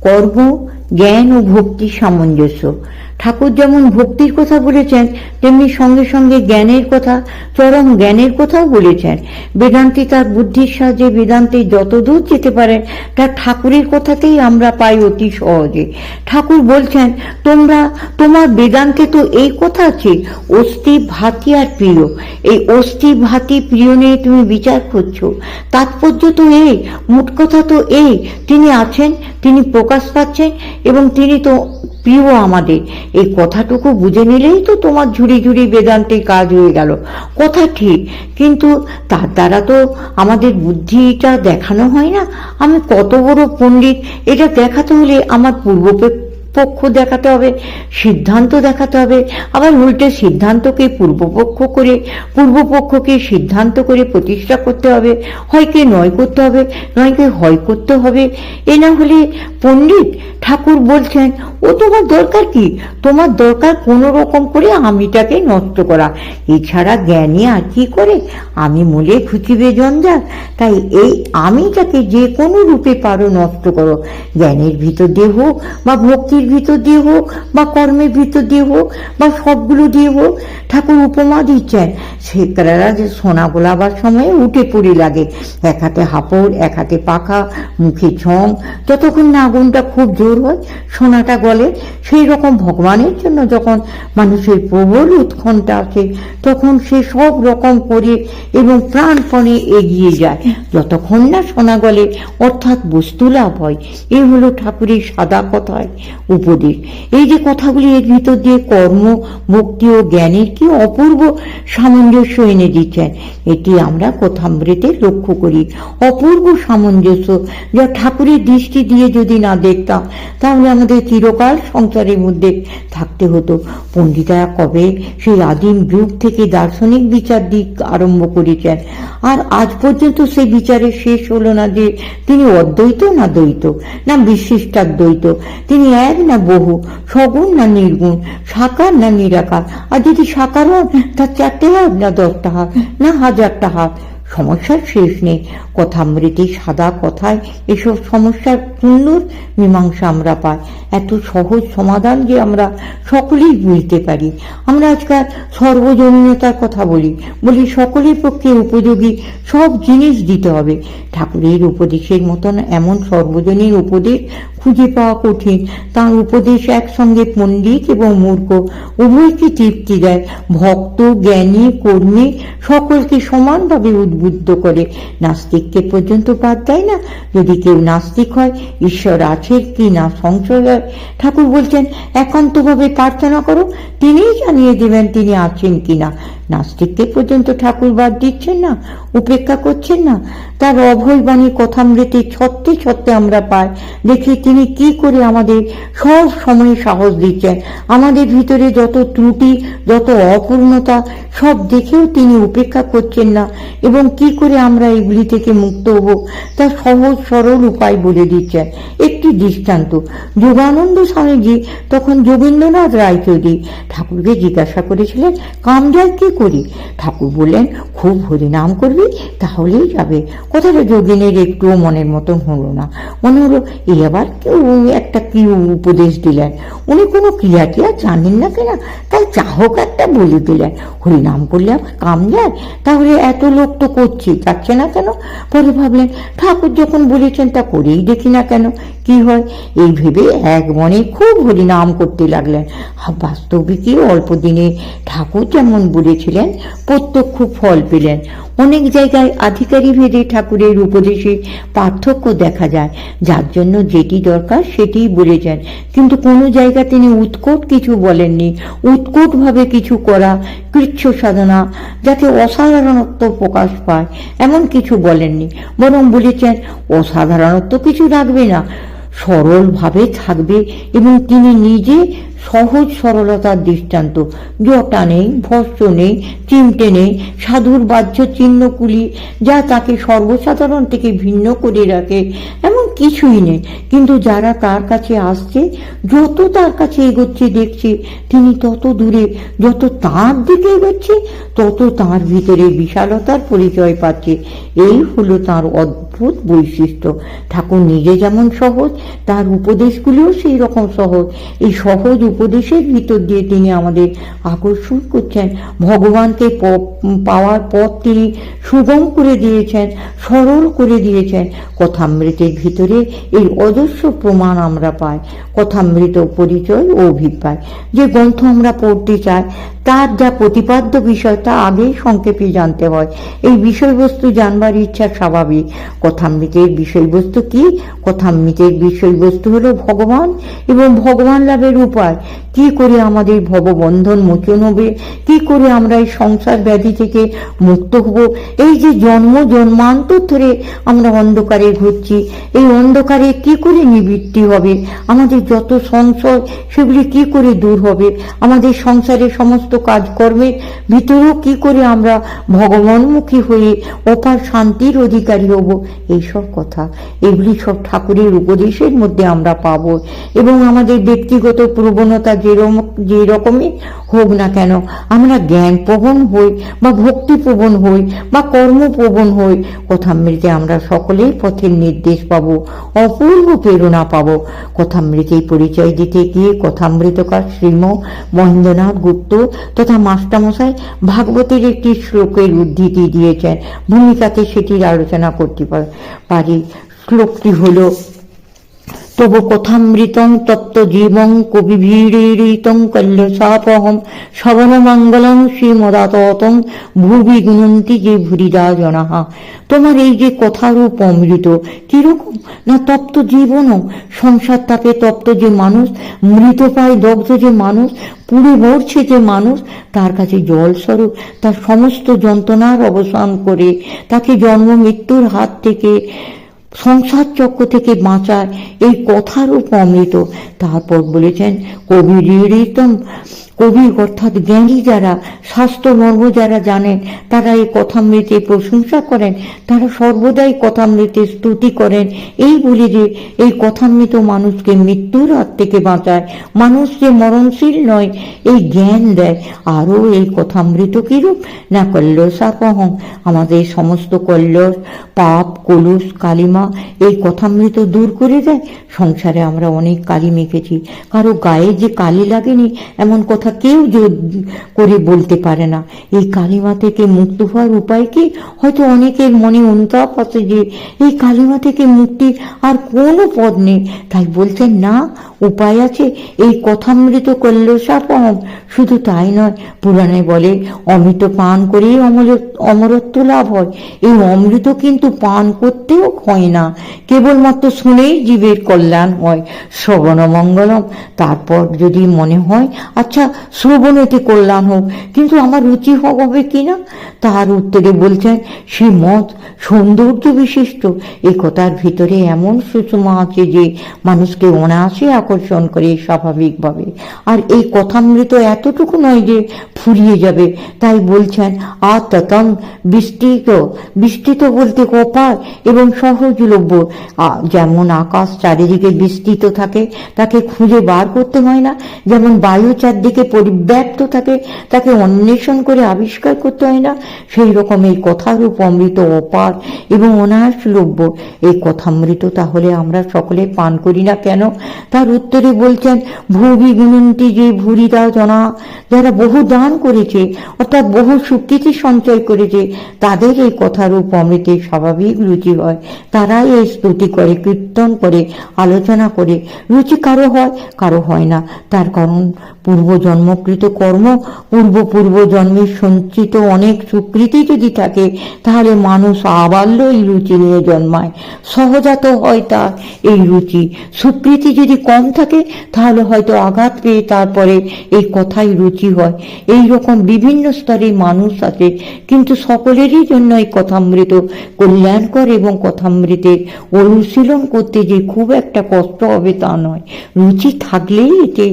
কর্ম, জ্ঞান ও ভক্তির সামঞ্জস্য। ঠাকুর যেমন ভক্তির কথা বলেছেন, তেমনি সঙ্গে সঙ্গে জ্ঞানের কথা, চরম জ্ঞানের কথাও বলেছেন। বেদান্তি তার বুদ্ধির সাহায্যে বেদান্তে যতদূর যেতে পারেন তা ঠাকুরের কথাতেই আমরা পাই অতি সহজে। ঠাকুর বলছেন, তোমার বেদান্তে তো এই কথা আছে, অস্থি ভাতি আর প্রিয়। এই অস্থি ভাতি প্রিয় নিয়ে তুমি বিচার করছো। তাৎপর্য তো এই, মোট কথা তো এই, তিনি আছেন, তিনি প্রকাশ পাচ্ছেন এবং তিনি তো প্রিয় আমাদের। এই কথাটুকু বুঝে নিলেই তো তোমার ঝুড়ি ঝুড়ি বেদান্তে কাজ হয়ে গেল। কথা ঠিক, কিন্তু তার দ্বারা তো আমাদের বুদ্ধিটা দেখানো হয় না। আমি কত বড় পণ্ডিত এটা দেখাতে হলে আমার পূর্বপক্ষ দেখাতে হবে, সিদ্ধান্ত দেখাতে হবে, আবার উল্টে সিদ্ধান্তকে পূর্বপক্ষকে সিদ্ধান্ত করে প্রতিষ্ঠা করতে হবে, হয়কে নয় করতে হবে, নয়কে হয় করতে হবে। এ না হলে পণ্ডিত। ঠাকুর বলছেন, ও তোমার দরকার কি? তোমার দরকার কোনো রকম করে আমিটাকে নষ্ট করা, এছাড়া জ্ঞানী আর কি করে? আমি মূলে খুঁচিবে জঞ্জাল। তাই এই আমিটাকে যে কোনো রূপে পারো নষ্ট করো, জ্ঞানের ভিতর দিয়ে হোক, বা ভক্তির ভিতর দিয়ে হোক, বা কর্মের ভিতর দিয়ে হোক, বা সবগুলো দিয়ে হোক। ঠাকুর উপমা দিচ্ছেন, শেকড়ারা যে সোনা গোলাবার সময় উঠে পড়ে লাগে, এক হাতে হাঁপড়, এক হাতে পাখা, মুখে ঝং, যতক্ষণ না আগুনটা খুব জোর হয় সোনাটা গলে। সেই রকম ভগবানের জন্য যখন মানুষের প্রবল উৎকণ্ঠা আসে, তখন সে সব রকম করে এবং প্রাণপণে এগিয়ে যায় যতক্ষণ না সোনা গলে, অর্থাৎ বস্তু লাভ হয়। এই হলো ঠাকুরের সাদা কথায় উপদেশ। এই যে কথাগুলি এর ভিতর দিয়ে কর্ম, ভক্তি ও জ্ঞানের কি অপূর্ব সামঞ্জস্য এনে দিচ্ছেন, এটি আমরা কথামৃতে লক্ষ্য করি। অপূর্ব সামঞ্জস্য, যা ঠাকুরের দৃষ্টি দিয়ে যদি না দেখতাম তাহলে আমাদের চিরকাল সংসারের মধ্যে থাকতে হতো। পণ্ডিতরা কবে সেই আদিম যুগ থেকে দার্শনিক বিচার দিক আরম্ভ করেছেন, আর আজ পর্যন্ত সেই বিচারের শেষ হলো না যে তিনি অদ্বৈত না দ্বৈত, না বিশিষ্টাদ্বৈত, তিনি এক না বহু, সগুণ না নির্গুণ, সাকার না নিরাকার। আর যদি সাকার হন, তার 4টে হাত না 10টা হাত না 1000টা হাত, সমস্যার শেষ নেই। কথামৃতে সাদা কথায় এসব সমস্যার সুন্দর মীমাংসা আমরা পাই। এত সহজ সমাধান যে আমরা সকলেই বুঝতে পারি। আমরা আজকাল সর্বজনীনতার কথা বলি সকলের পক্ষে উপযোগী সব জিনিস দিতে হবে। ঠাকুরের উপদেশের মতন এমন সর্বজনীন উপদেশ খুঁজে পাওয়া কঠিন। তাঁর উপদেশ একসঙ্গে পণ্ডিত এবং মূর্খ উভয়কে তৃপ্তি দেয়, ভক্ত, জ্ঞানী, কর্মী সকলকে সমানভাবে উদ্বুদ্ধ করে। নাস্তিককে পর্যন্ত বাদ দেয় না। যদি কেউ নাস্তিক হয়, ঈশ্বর আছে কি না সংশয় হয়, ঠাকুর বলছেন একান্তভাবে প্রার্থনা করো, তিনিই জানিয়ে দেবেন তিনি আছেন কিনা। নাস্তিককে পর্যন্ত ঠাকুর বাদ দিচ্ছেন না, উপেক্ষা করছেন না। তার অভয় বাণী কথামৃতে ছত্রে ছত্রে আমরা পাই। দেখি তিনি কি করে আমাদের সব সময় সাহস দিচ্ছেন। আমাদের ভিতরে যত ত্রুটি, যত অপূর্ণতা, সব দেখেও তিনি উপেক্ষা করছেন না এবং কি করে আমরা এগুলি থেকে মুক্ত হব তা সহজ সরল উপায় বলে দিচ্ছেন। একটি দৃষ্টান্ত, যোগানন্দ স্বামীজি তখন যোগীন্দ্রনাথ রায়চৌধুরী ঠাকুরকে জিজ্ঞাসা করেছিলেন, কামজায় কি করি? ঠাকুর বললেন, খুব হরিনাম করবি, তাহলেই যাবে। কথাটা যোগিনের একটুও মনের মতন হলো না। মনে হলো এই আবার কেউ একটা কি উপদেশ দিলেন, উনি কোনো ক্রিয়া টিয়া জানেন না কেনা, তাই চাহক একটা বলে দিলেন, হরিনাম করলে আবার কাম যায়, তাহলে এত লোক তো করছে, যাচ্ছে না কেন? পরে ভাবলেন, ঠাকুর যখন বলেছেন তা করেই দেখি না কেন কি হয়। এই ভেবে এক মনে খুব হরিনাম করতে লাগলেন। বাস্তবিকই অল্প দিনে ঠাকুর যেমন বলেছিলেন প্রত্যক্ষ ফল পেলেন। অনেক জায়গায় আধিকারিক ভেদে ঠাকুরের উপদেশে পার্থক্য দেখা যায়, যার জন্য যেটি দরকার সেটিই বলেছেন, কিন্তু কোনো জায়গা তিনি উৎকট কিছু বলেননি। উৎকট ভাবে কিছু করা, কৃচ্ছ সাধনা, যাতে অসাধারণত্ব প্রকাশ পায় এমন কিছু বলেননি। বরং বলেছেন অসাধারণত্ব কিছু রাখবে না, সরলভাবে থাকবে এবং তিনি নিজে সহজ সরলতার দৃষ্টান্ত। জটা নেই, ভস্য নেই, চিমটে নেই, সাধুর বাহ্য চিহ্নগুলি যা তাকে সর্বসাধারণ থেকে ভিন্ন করে রাখে এমন কিছুই নেই। কিন্তু যারা তার কাছে আসছে, যত তার কাছে এগোচ্ছে দেখছে তিনি তত দূরে, যত তার দিকে এগোচ্ছে তত তার ভিতরে বিশালতার পরিচয় পাচ্ছে। এই হলো তার অদ্ভুত বৈশিষ্ট্য। ঠাকুর নিজে যেমন সহজ, তার উপদেশগুলিও সেই রকম সহজ। এই সহজ উপদেশের ভিতর দিয়ে তিনি আমাদের আকর্ষণ করছেন। ভগবানকে পাওয়ার পথ তিনি সুগম করে দিয়েছেন, সরল করে দিয়েছেন। কথামৃতের ভিতরে এই অজস্র প্রমাণ আমরা পাই। কথামৃত পরিচয় ও অভিপ্রায় যে গ্রন্থ আমরা পড়তে চাই তার যা প্রতিপাদ্য বিষয় তা আগেই সংক্ষেপে জানতে হয়। এই বিষয়বস্তু জানবার ইচ্ছা স্বাভাবিক। কথামৃতের বিষয়বস্তু কি? কথামৃতের বিষয়বস্তু হলো ভগবান এবং ভগবান লাভের উপায়। কি করে আমাদের ভববন্ধন মোচন হবে, কি করে আমরা এই সংসার ব্যাধি থেকে মুক্ত হব। এই যে জন্ম জন্মান্তর ধরে আমরা অন্ধকারে ঘুরছি, এই অন্ধকারে কি করে নিবৃত্তি হবে, আমাদের যত সংশয় সেগুলি কি করে দূর হবে, আমাদের সংসারের সমস্ত কাজকর্মের ভিতরেও কি করে আমরা ভগবানমুখী হয়ে অপার শান্তির অধিকারী হব। এইসব কথা, এগুলি সব ঠাকুরের উপদেশের মধ্যে আমরা পাব। এবং আমাদের ব্যক্তিগত প্রবণতা যে রকমই হোক না কেন, আমরা জ্ঞান প্রবণ হই বা ভক্তি প্রবণ হই বা কর্মপ্রবণ হই, কথামৃতে আমরা সকলেই পথের নির্দেশ পাবো, অপূর্ব প্রেরণা পাবো। কথামৃতে পরিচয় দিতে গিয়ে কথামৃতকার শ্রীম মহেন্দ্রনাথ গুপ্ত তথা মাস্টারমশাই ভাগবতের একটি শ্লোকের উদ্ধৃতি দিয়েছেন। ভূমিকাতে সেটির আলোচনা করতে পারি। শ্লোকটি হল, তবু কথামৃতং তত্ত্বজীবং কবিভীরিতং কল্যসাপহম শ্রবণমঙ্গলং শ্রীমদাততং ভুবি গুণন্তি যে ভুরিদা জনাহা। তোমার এই যে কথারূপ অমৃত কিরকম না, তপ্ত জীবনও, সংসার তাপে তপ্ত যে মানুষ, মৃত পায় দগ্ধ যে মানুষ, পুড়ে মরছে যে মানুষ, তার কাছে জলস্বরূপ, তার সমস্ত যন্ত্রণার অবসান করে তাকে জন্ম মৃত্যুর হাত থেকে, সংসার চক্র থেকে বাঁচায় এই কথারূপ অমৃত। তারপর বলেছেন কবিরিতম, কবি অর্থাৎ জ্ঞানী যারা, শাস্ত্র মর্ম যারা জানেন তারা এই কথামৃতের প্রশংসা করেন, তারা সর্বদাই কথামৃতের স্তুতি করেন। এই বলে যে এই কথামৃত মানুষকে মৃত্যুর হাত থেকে বাঁচায়, মানুষ যে মরণশীল নয় এই জ্ঞান দেয়। আরও এই কথামৃত কিরূপ না, কল্যসাপহং, আমাদের সমস্ত কল্যস, পাপ, কলুষ, কালিমা এই কথামৃত দূর করে দেয়। সংসারে আমরা অনেক কালি মেখেছি, কারো গায়ে যে কালি লাগেনি এমন কথা কেউ করে বলতে পারে না। এই কালিমা থেকে মুক্ত হওয়ার উপায় কি? হয়তো অনেকের মনে অনুতাপ আছে যে এই কালিমা থেকে মুক্তির আর কোনো পথ নেই, তাই বলছেন না, উপায় আছে। এই কথামৃত কল্যসাপহম। শুধু তাই নয়, পুরাণে বলে অমৃত পান করেই অমরত্ব লাভ হয়। এই অমৃত কিন্তু পান করতেও হয় না, কেবলমাত্র শুনেই জীবের কল্যাণ হয়। শ্রবণমঙ্গলম। তারপর যদি মনে হয় আচ্ছা শ্রবণেতে কল্যাণ হোক, কিন্তু আমার রুচি হবে কিনা, তার উত্তরে বলছেন সে মত সৌন্দর্য বিশিষ্ট। এই কথার ভিতরে এমন সুষমা আছে যে মানুষকে অনায়াসে আকর্ষণ করে স্বাভাবিকভাবে। আর এই কথামৃত এতটুকু নয় যে ফুরিয়ে যাবে, তাই বলছেন আততম বিস্তৃত। বিস্তৃত বলতে অপার এবং সহজলভ্য। যেমন আকাশ চারিদিকে বিস্তৃত থাকে, তাকে খুঁজে বার করতে হয় না, যেমন বায়ু চারদিকে পরিব্যাপ্ত থাকে, তাকে অন্বেষণ করে আবিষ্কার করতে হয় না, সেই রকম এই কথারূপ অমৃত অপার এবং অনায়াসলভ্য। এই কথামৃত তাহলে আমরা সকলে পান করি না কেন? তার উত্তরে বলছেন ভুবি গুণন্তি যে ভুরিদা জনা, যারা বহু দান করেছে অর্থাৎ বহু সুকৃতি সঞ্চয় করেছে তাদের এই কথারূপ অমৃতের স্বাভাবিক রুচি হয়। তারাই এই স্তুতি করে, কীর্তন করে, আলোচনা করে। রুচি কারো হয়, কারো হয় না। তার কারণ পূর্বজন্মকৃত কর্ম, পূর্ব জন্মের সঞ্চিত অনেক সুকৃতি যদি থাকে তাহলে মানুষ আবাল্য এই রুচি নিয়ে জন্মায়, সহজাত হয় তার এই রুচি। সুকৃতি যদি কম থাকে তাহলে হয়তো আঘাত পেয়ে তারপরে এই কথাই রুচি হয়। এই রকম বিভিন্ন স্তরে মানুষ আছে, কিন্তু সকলেরই জন্য এই কথামৃত কল্যাণকর, এবং কথামৃতের অনুশীলন করতে যে খুব একটা কষ্ট হবে তা নয়, রুচি থাকলেই এতে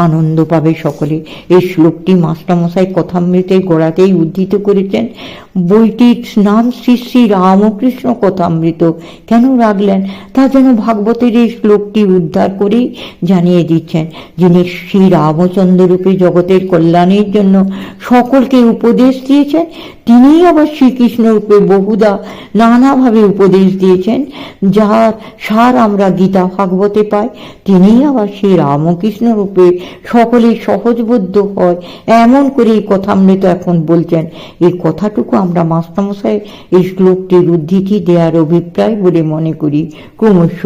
আনন্দ পাবে সকলে। এই শ্লোকটি মাস্টারমশাই কথামৃতের গোড়াতেই উদ্ধৃত করেছেন। বইটির নাম শ্রী শ্রী রামকৃষ্ণ কথামৃত কেন রাখলেন তা যেন ভাগবতের এই শ্লোকটি উদ্ধার করেই জানিয়ে দিচ্ছেন। যিনি শ্রী রামচন্দ্র রূপে জগতের কল্যাণের জন্য সকলকে উপদেশ দিয়েছেন, তিনি আবার শ্রীকৃষ্ণ রূপে বহুধা নানাভাবে উপদেশ দিয়েছেন, যার সার আমরা গীতা ভাগবতে পাই। তিনি আবার শ্রী রামকৃষ্ণ রূপে সকলে সহজবোধ্য হয়, এমন করে এই কথামৃত এখন বলছেন। এই কথাটুকু আমরা মাস্টারমশাই এই শ্লোকটির উদ্ধৃতি দেওয়ার অভিপ্রায় বলে মনে করি ক্রমশ।